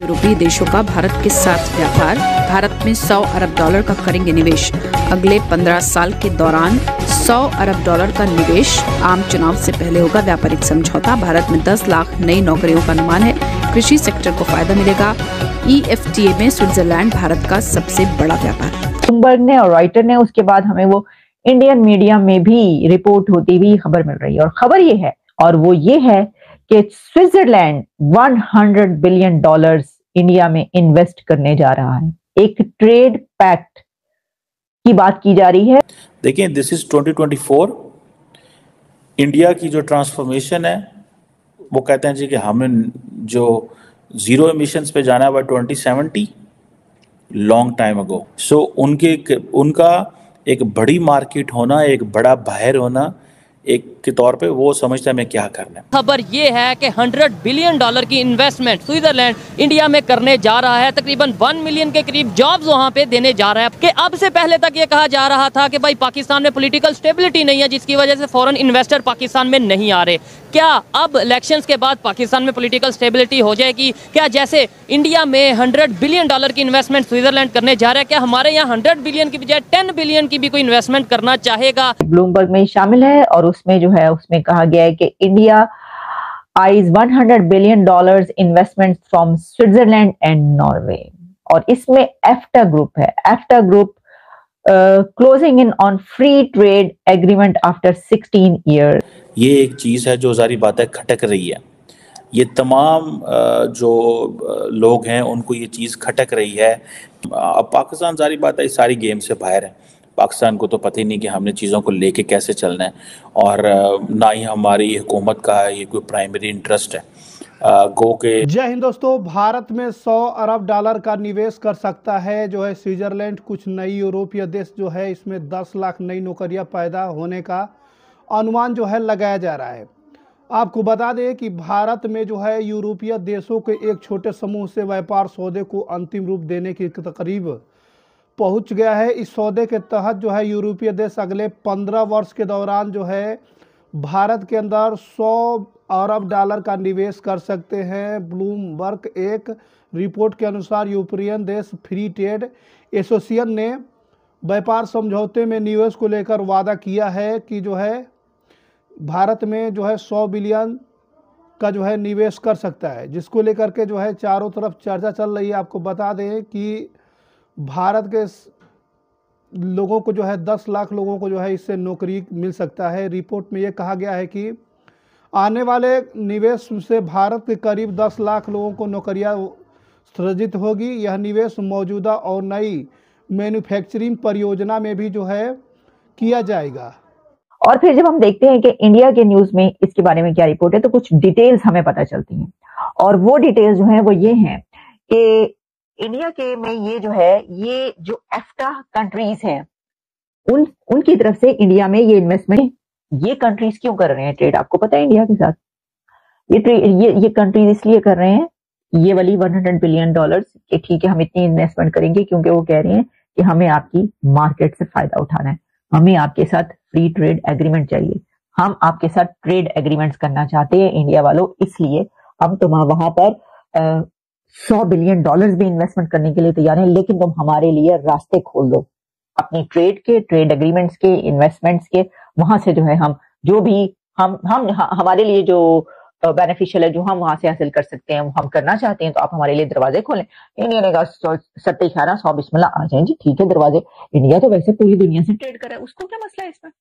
यूरोपीय देशों का भारत के साथ व्यापार। भारत में 100 अरब डॉलर का करेंगे निवेश। अगले 15 साल के दौरान 100 अरब डॉलर का निवेश। आम चुनाव से पहले होगा व्यापारिक समझौता। भारत में 10 लाख नई नौकरियों का अनुमान है। कृषि सेक्टर को फायदा मिलेगा। EFTA में स्विट्जरलैंड भारत का सबसे बड़ा व्यापार। ब्लूमबर्ग ने और रॉयटर ने, उसके बाद हमें वो इंडियन मीडिया में भी रिपोर्ट होती हुई खबर मिल रही है, और खबर ये है, और वो ये है कि स्विट्जरलैंड 100 बिलियन डॉलर्स इंडिया में इन्वेस्ट करने जा रहा है। एक ट्रेड पैक्ट की बात की जा रही है। देखिए, दिस इज 2024। इंडिया की जो ट्रांसफॉर्मेशन है, वो कहते हैं जी कि हमें जो जीरो एमिशंस पे जाना है बाय 2070, लॉन्ग टाइम अगो। सो उनका एक बड़ी मार्केट होना, एक बड़ा बाहर होना, एक के तौर पे वो समझता है मैं क्या करना है। खबर ये है कि 100 बिलियन डॉलर की इन्वेस्टमेंट स्विट्जरलैंड इंडिया में करने जा रहा है। तकरीबन 1 मिलियन के करीब जॉब्स वहां पे देने जा रहा है। कि अब से पहले तक ये कहा जा रहा था कि भाई पाकिस्तान में पॉलिटिकल स्टेबिलिटी नहीं है, जिसकी वजह से फॉरेन इन्वेस्टर पाकिस्तान में नहीं आ रहे। क्या अब इलेक्शंस के बाद पाकिस्तान में पॉलिटिकल स्टेबिलिटी हो जाएगी? क्या जैसे इंडिया में 100 बिलियन डॉलर की इन्वेस्टमेंट स्विट्जरलैंड करने जा रहा है, क्या हमारे यहाँ 100 बिलियन की बजाय 10 बिलियन की भी कोई इन्वेस्टमेंट करना चाहेगा? ब्लूमबर्ग में शामिल है, और उसमें जो है उसमें कहा गया है कि India eyes 100 billion dollars investment from Switzerland and Norway. और इसमें एफ्टा ग्रुप है। EFTA group closing in on free trade agreement after 16 years. ये एक चीज़ है जो जारी बात है खटक रही है। ये तमाम जो लोग हैं उनको ये चीज़ खटक रही है। अब पाकिस्तान जारी बात है इस सारी गेम से बाहर है। पाकिस्तान को तो पता ही नहीं कि हमने चीज़ों को लेके कैसे चलना है, और ना ही हमारी हुकूमत का ये कोई प्राइमरी इंटरेस्ट है। गो के जय हिंद दोस्तों। भारत में 100 अरब डॉलर का निवेश कर सकता है जो है स्विट्जरलैंड। कुछ नई यूरोपीय देश जो है, इसमें 10 लाख नई नौकरियां पैदा होने का अनुमान जो है लगाया जा रहा है। आपको बता दें कि भारत में जो है यूरोपीय देशों के एक छोटे समूह से व्यापार सौदे को अंतिम रूप देने की करीब पहुंच गया है। इस सौदे के तहत जो है यूरोपीय देश अगले 15 वर्ष के दौरान जो है भारत के अंदर 100 अरब डॉलर का निवेश कर सकते हैं। ब्लूमबर्ग एक रिपोर्ट के अनुसार यूरोपियन देश फ्री ट्रेड एसोसिएशन ने व्यापार समझौते में निवेश को लेकर वादा किया है कि जो है भारत में जो है 100 बिलियन का जो है निवेश कर सकता है, जिसको लेकर के जो है चारों तरफ चर्चा चल रही है। आपको बता दें कि भारत के लोगों को जो है 10 लाख लोगों को जो है इससे नौकरी मिल सकता है। रिपोर्ट में ये कहा गया है कि आने वाले निवेश से भारत के करीब 10 लाख लोगों को नौकरियां सृजित होगी। यह निवेश मौजूदा और नई मैन्युफैक्चरिंग परियोजना में भी जो है किया जाएगा। और फिर जब हम देखते हैं कि इंडिया के न्यूज में इसके बारे में क्या रिपोर्ट है, तो कुछ डिटेल्स हमें पता चलती हैं, और वो डिटेल्स जो है वो ये हैं कि इंडिया के में ये जो है, ये जो एफ्टा कंट्रीज हैं उनकी तरफ से इंडिया में ये इन्वेस्टमेंट, ये कंट्रीज क्यों कर रहे हैं ट्रेड? आपको पता है इंडिया के साथ ये कंट्रीज इसलिए कर रहे हैं, ये वाली 100 बिलियन डॉलर्स कि ठीक है हम इतनी इन्वेस्टमेंट करेंगे, क्योंकि वो कह रहे हैं कि हमें आपकी मार्केट से फायदा उठाना है, हमें आपके साथ फ्री ट्रेड एग्रीमेंट चाहिए, हम आपके साथ ट्रेड एग्रीमेंट्स करना चाहते हैं इंडिया वालों, इसलिए हम तुम वहां पर 100 बिलियन डॉलर्स भी इन्वेस्टमेंट करने के लिए तैयार हैं, लेकिन तुम हमारे लिए रास्ते खोल दो अपनी ट्रेड के, ट्रेड एग्रीमेंट्स के, इन्वेस्टमेंट्स के। वहां से जो है हम जो भी हम हमारे लिए जो बेनिफिशियल है, जो हम वहां से हासिल कर सकते हैं, हम करना चाहते हैं, तो आप हमारे लिए दरवाजे खोलें। इंडिया ने कहा सत्ते खाना 100 बिस्मिल्लाह आ जाए जी, ठीक है दरवाजे। इंडिया तो वैसे पूरी दुनिया से ट्रेड कर रहा है, उसको क्या मसला है इसमें?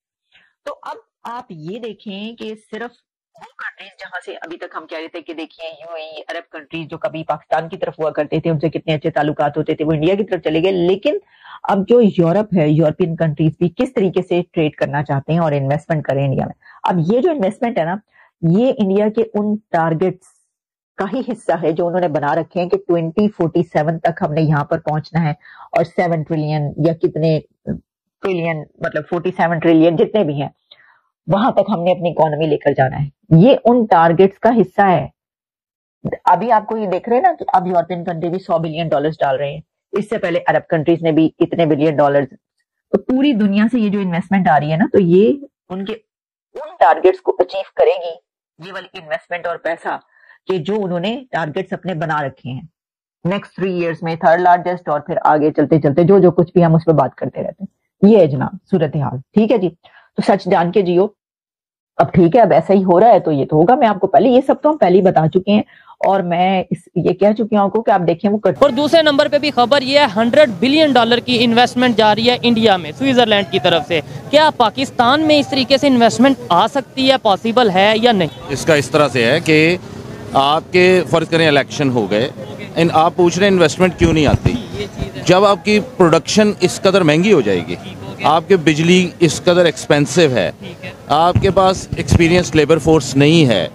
तो अब आप ये देखें कि सिर्फ वो कंट्रीज जहां से अभी तक हम कह रहे थे कि देखिए यूएई, अरब कंट्रीज जो कभी पाकिस्तान की तरफ हुआ करते थे, उनसे कितने अच्छे ताल्लुकात होते थे, वो इंडिया की तरफ चले गए। लेकिन अब जो यूरोप है, यूरोपियन कंट्रीज भी किस तरीके से ट्रेड करना चाहते हैं और इन्वेस्टमेंट करें इंडिया में। अब ये जो इन्वेस्टमेंट है ना, ये इंडिया के उन टारगेट्स का ही हिस्सा है जो उन्होंने बना रखे हैं कि 2047 तक हमने यहाँ पर पहुंचना है, और 7 ट्रिलियन या कितने ट्रिलियन, मतलब 47 ट्रिलियन जितने भी हैं, वहां तक हमने अपनी इकोनॉमी लेकर जाना है। ये उन टारगेट्स का हिस्सा है। अभी आपको ये देख रहे हैं ना कि अब यूरोपियन कंट्री भी 100 बिलियन डॉलर्स डाल रहे हैं, इससे पहले अरब कंट्रीज ने भी इतने बिलियन डॉलर्स। तो पूरी दुनिया से ये जो इन्वेस्टमेंट आ रही है ना, तो ये उनके उन टारगेट्स को अचीव करेगी, ये वाली इन्वेस्टमेंट और पैसा, कि जो उन्होंने टारगेट्स अपने बना रखे हैं। नेक्स्ट 3 इयर्स में थर्ड लार्जेस्ट, और फिर आगे चलते चलते जो जो कुछ भी हम उस पर बात करते रहते हैं। ये है जनाब सूरत हाल, ठीक है जी। तो सच जान के जियो। अब ठीक है, अब ऐसा ही हो रहा है तो ये तो होगा। मैं आपको पहले ये सब तो हम पहले ही बता चुके हैं, और मैं ये कह चुकी हूँ आपको कि आप देखें वो और दूसरे नंबर पे भी खबर ये है $100 बिलियन की इन्वेस्टमेंट जा रही है इंडिया में स्विट्जरलैंड की तरफ से। क्या पाकिस्तान में इस तरीके से इन्वेस्टमेंट आ सकती है, पॉसिबल है या नहीं? इसका इस तरह से है कि आपके फर्ज करें इलेक्शन हो गए, आप पूछ रहे हैं इन्वेस्टमेंट क्यों नहीं आती। जब आपकी प्रोडक्शन इस कदर महंगी हो जाएगी, आपके बिजली इस कदर एक्सपेंसिव है, आपके पास एक्सपीरियंस लेबर फोर्स नहीं है,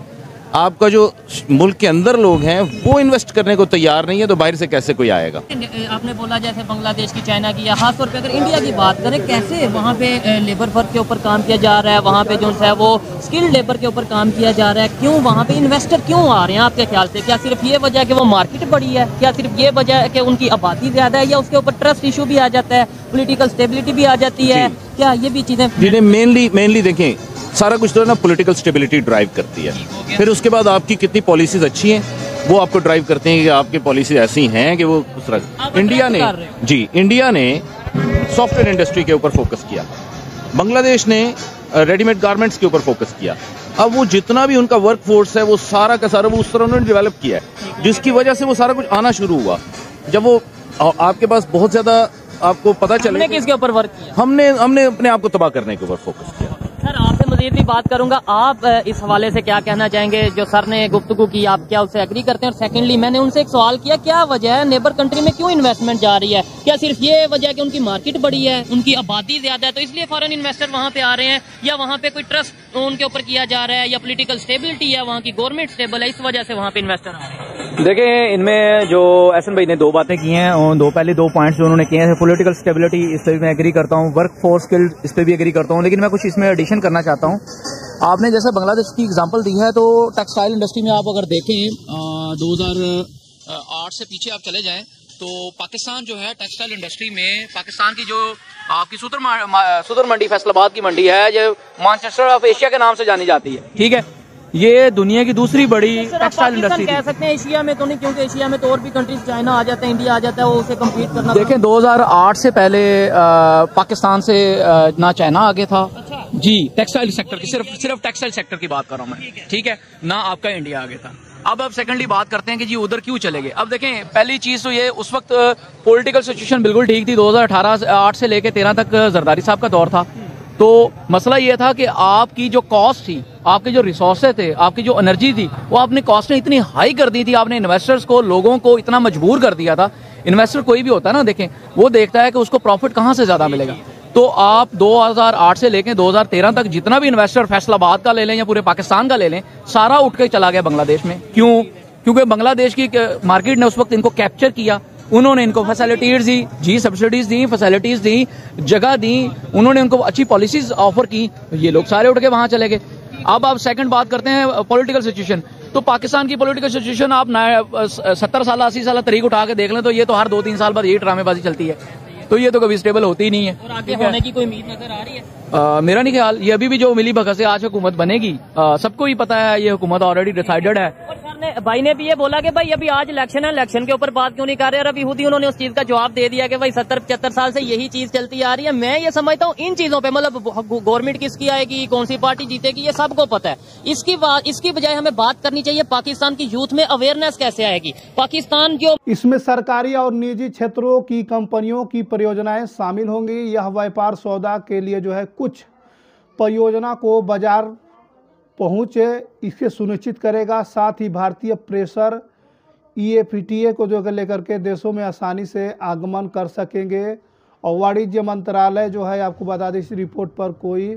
आपका जो मुल्क के अंदर लोग हैं वो इन्वेस्ट करने को तैयार नहीं है, तो बाहर से कैसे कोई आएगा। आपने बोला जैसे बांग्लादेश की, चाइना की, या खास तौर पे अगर इंडिया की बात करें, कैसे वहाँ पे लेबर वर्क के ऊपर काम किया जा रहा है, वहाँ पे जो है वो स्किल्ड लेबर के ऊपर काम किया जा रहा है, क्यों वहाँ पे इन्वेस्टर क्यों आ रहे हैं आपके ख्याल से? क्या सिर्फ ये वजह है कि वो मार्केट बड़ी है, क्या सिर्फ ये वजह है कि उनकी आबादी ज्यादा है, या उसके ऊपर ट्रस्ट इशू भी आ जाता है, पॉलिटिकल स्टेबिलिटी भी आ जाती है, क्या ये भी चीजें? जिन्हें मेनली देखें, सारा कुछ तो ना पॉलिटिकल स्टेबिलिटी ड्राइव करती है। फिर उसके बाद आपकी कितनी पॉलिसीज अच्छी हैं वो आपको ड्राइव करते हैं कि आपकी पॉलिसीज ऐसी हैं कि वो उस तरह। इंडिया ने सॉफ्टवेयर इंडस्ट्री के ऊपर फोकस किया, बांग्लादेश ने रेडीमेड गारमेंट्स के ऊपर फोकस किया। अब वो जितना भी उनका वर्क फोर्स है वो सारा का सारा वो उस तरह उन्होंने डेवलप किया है, जिसकी वजह से वो सारा कुछ आना शुरू हुआ। जब वो आपके पास बहुत ज्यादा आपको पता चले, हमने किसके ऊपर वर्क किया? हमने अपने आप को तबाह करने के ऊपर फोकस किया। सर आपसे मजीद भी बात करूंगा, आप इस हवाले से क्या कहना चाहेंगे? जो सर ने गुफ्तगू की, आप क्या उससे एग्री करते हैं? और सेकेंडली मैंने उनसे एक सवाल किया, क्या वजह है नेबर कंट्री में क्यों इन्वेस्टमेंट जा रही है? क्या सिर्फ ये वजह है कि उनकी मार्केट बड़ी है, उनकी आबादी ज्यादा है, तो इसलिए फॉरेन इन्वेस्टर वहाँ पे आ रहे हैं, या वहाँ पे कोई ट्रस्ट उनके ऊपर किया जा रहा है, या पॉलिटिकल स्टेबिलिटी है, वहाँ की गवर्नमेंट स्टेबल है, इस वजह से वहाँ पे इन्वेस्टर आ रहे हैं? देखिए, इनमें जो एहसन भाई ने दो बातें की हैं, पहले दो पॉइंट्स जो उन्होंने किए हैं, पॉलिटिकल स्टेबिलिटी, इस पर भी मैं एग्री करता हूँ, वर्क फोर्स स्किल्ड, इस पर भी एग्री करता हूँ, लेकिन मैं कुछ इसमें एडिशन करना चाहता हूँ। आपने जैसे बांग्लादेश की एग्जांपल दी है, तो टेक्सटाइल इंडस्ट्री में आप अगर देखें 2008 से पीछे आप चले जाएं तो पाकिस्तान जो है टेक्सटाइल इंडस्ट्री में, पाकिस्तान की जो आपकी सुदर मंडी फैसलाबाद की मंडी है, ये मैनचेस्टर ऑफ एशिया के नाम से जानी जाती है, ठीक है। ये दुनिया की दूसरी बड़ी टेक्सटाइल इंडस्ट्री कह सकते हैं, एशिया में तो नहीं, क्योंकि एशिया में तो और भी कंट्रीज, चाइना आ जाता है, इंडिया आ जाता है, वो उसे कम्पीट करना। देखें 2008 से पहले पाकिस्तान से ना चाइना आगे था जी, टेक्सटाइल सेक्टर की, सिर्फ टेक्सटाइल सेक्टर की बात कर रहा हूँ मैं, ठीक है ना, आपका इंडिया आगे था। अब सेकंडली बात करते हैं कि जी उधर क्यों चले गए। अब देखें, पहली चीज तो ये, उस वक्त पॉलिटिकल सिचुएशन बिल्कुल ठीक थी, 2018 से लेके 13 तक जरदारी साहब का दौर था। तो मसला ये था कि आपकी जो कॉस्ट थी, आपके जो रिसोर्सेज थे, आपकी जो एनर्जी थी, वो आपने कॉस्ट ने इतनी हाई कर दी थी, आपने इन्वेस्टर्स को, लोगों को इतना मजबूर कर दिया था। इन्वेस्टर कोई भी होता है ना, देखें, वो देखता है कि उसको प्रॉफिट कहाँ से ज्यादा मिलेगा। तो आप 2008 से लेकर 2013 तक जितना भी इन्वेस्टर फैसलाबाद का ले लें या पूरे पाकिस्तान का ले लें, सारा उठ के चला गया बांग्लादेश में। क्यों? क्योंकि बांग्लादेश की मार्केट ने उस वक्त इनको कैप्चर किया, उन्होंने इनको फैसिलिटीज दी जी, सब्सिडीज दी, फैसिलिटीज दी, जगह दी, उन्होंने उनको अच्छी पॉलिसीज ऑफर की, ये लोग सारे उठ के वहां चले गए। अब आप सेकंड बात करते हैं पॉलिटिकल सिचुएशन, तो पाकिस्तान की पॉलिटिकल सिचुएशन आप 70 साल 80 साल तारीख उठा के देख लें, तो ये तो हर 2-3 साल बाद यही ड्रामेबाजी चलती है, तो ये तो कभी स्टेबल होती ही नहीं है। और आगे होने की कोई उम्मीद नजर आ रही है? मेरा नहीं ख्याल, ये अभी भी जो मिली भगत से आज हुकूमत बनेगी, सबको ही पता है, ये हुकूमत ऑलरेडी डिसाइडेड है। और सर ने, भाई ने भी ये बोला कि भाई अभी आज इलेक्शन है, इलेक्शन के ऊपर बात क्यों नहीं कर रहे, और अभी खुद ही उन्होंने उस चीज का जवाब दे दिया कि भाई 70-75 साल से यही चीज चलती आ रही है। मैं ये समझता हूँ इन चीजों पे, मतलब गवर्नमेंट किसकी आएगी, कौन सी पार्टी जीतेगी, ये सबको पता है। इसकी बजाय हमें बात करनी चाहिए पाकिस्तान की यूथ में अवेयरनेस कैसे आएगी। पाकिस्तान जो, इसमें सरकारी और निजी क्षेत्रों की कंपनियों की परियोजनाएं शामिल होंगी। यह व्यापार सौदा के लिए जो है कुछ परियोजना को बाजार पहुंचे, इसे सुनिश्चित करेगा। साथ ही भारतीय प्रेशर EFTA को जो लेकर के देशों में आसानी से आगमन कर सकेंगे। और वाणिज्य मंत्रालय जो है, आपको बता दें, इस रिपोर्ट पर कोई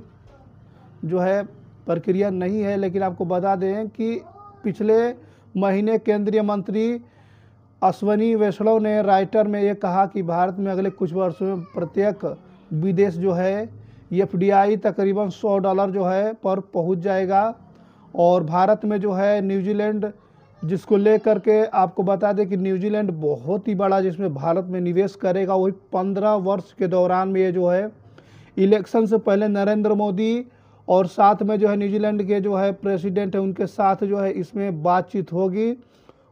जो है प्रक्रिया नहीं है, लेकिन आपको बता दें कि पिछले महीने केंद्रीय मंत्री अश्विनी वैष्णव ने राइटर में ये कहा कि भारत में अगले कुछ वर्षों में प्रत्येक विदेश जो है FDI तकरीबन $100 जो है पर पहुंच जाएगा। और भारत में जो है न्यूजीलैंड, जिसको लेकर के आपको बता दें कि न्यूजीलैंड बहुत ही बड़ा जिसमें भारत में निवेश करेगा, वही 15 वर्ष के दौरान में ये जो है इलेक्शन से पहले नरेंद्र मोदी और साथ में जो है न्यूजीलैंड के जो है प्रेसिडेंट है, उनके साथ जो है इसमें बातचीत होगी।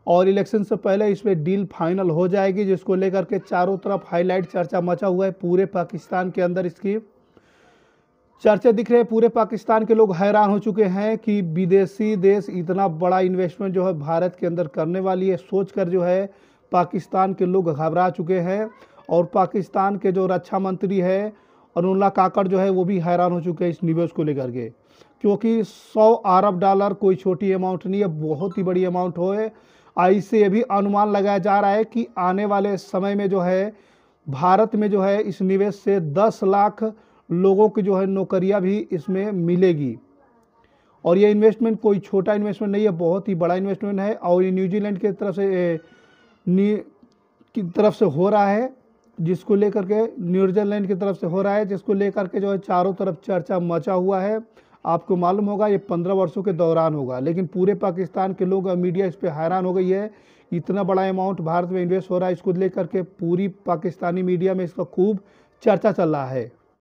और इलेक्शन से पहले इसमें डील फाइनल हो जाएगी, जिसको लेकर के चारों तरफ हाईलाइट चर्चा मचा हुआ है। पूरे पाकिस्तान के अंदर इसकी चर्चे दिख रहे हैं। पूरे पाकिस्तान के लोग हैरान हो चुके हैं कि विदेशी देश इतना बड़ा इन्वेस्टमेंट जो है भारत के अंदर करने वाली है, सोचकर जो है पाकिस्तान के लोग घबरा चुके हैं। और पाकिस्तान के जो रक्षा मंत्री है अनुल्ला काकड़ जो है वो भी हैरान हो चुके हैं इस निवेश को लेकर के, क्योंकि 100 अरब डॉलर कोई छोटी अमाउंट नहीं है, बहुत ही बड़ी अमाउंट है। इससे ये भी अनुमान लगाया जा रहा है कि आने वाले समय में जो है भारत में जो है इस निवेश से 10 लाख लोगों की जो है नौकरियां भी इसमें मिलेगी। और ये इन्वेस्टमेंट कोई छोटा इन्वेस्टमेंट नहीं है, बहुत ही बड़ा इन्वेस्टमेंट है। और ये न्यूजीलैंड की तरफ से हो रहा है, जिसको लेकर के न्यूजीलैंड की तरफ से हो रहा है, जिसको लेकर के जो है चारों तरफ चर्चा मचा हुआ है। आपको मालूम होगा ये 15 वर्षों के दौरान होगा, लेकिन पूरे पाकिस्तान के लोग, मीडिया इस पर हैरान हो गई है। इतना बड़ा अमाउंट भारत में इन्वेस्ट हो रहा है, इसको लेकर के पूरी पाकिस्तानी मीडिया में इसका खूब चर्चा चल रहा है।